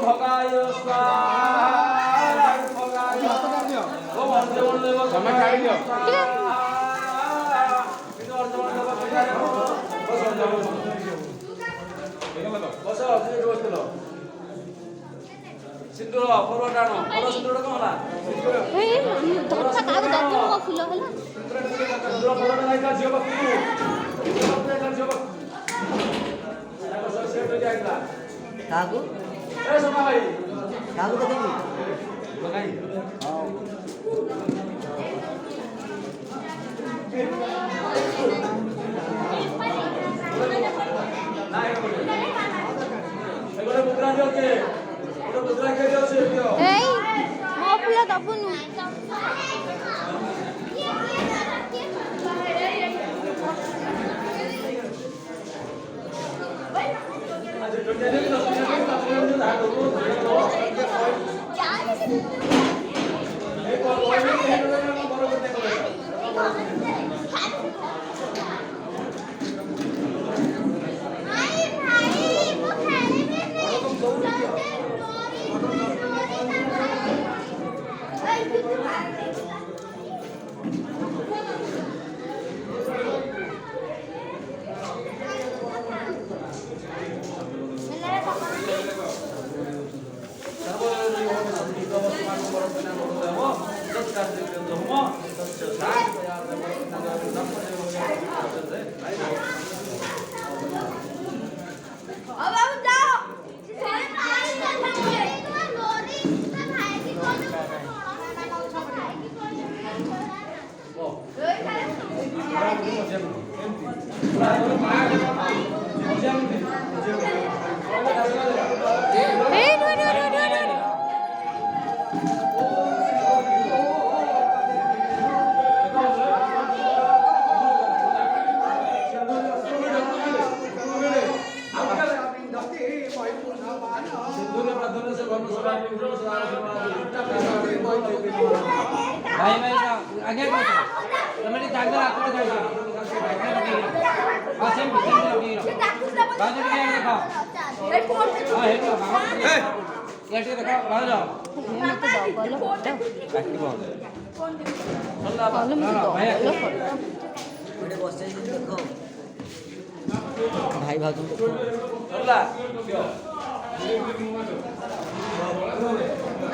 भगाय स्वाहा भगाय ओम अर्जुन देव समय काढ दियो किंतु अर्जुन देव काय बस अर्जुन बसलो सिंदूर परवटाणो पर सिंदूर कोन होला ए धक्का कागज दर्जन को फूल होला सिंदूर परवटा नाही का जीव बक्की जीव बक्की सेट हो जाएगा कागू ए सोना भाई कागू तो देंगे लगाई हां नाही एगोरे मुद्रा दियो के तो मुद्रा के दियो से दियो ए मो फूल दबुनु आज टोटे दे तो जो धार दो एक और कोई नहीं है बरोबर देखो भाई भाई आगे तुम्हारी जागर आकर जाएगा बस हम भीतर लगी रहो बाजू के आगे देखो हां हे तो ये देखो बाहर जाओ मैं तो बोलो बाकी बोल चला बोलो मैं तो भाई बड़े बस से देखो भाई भाग चला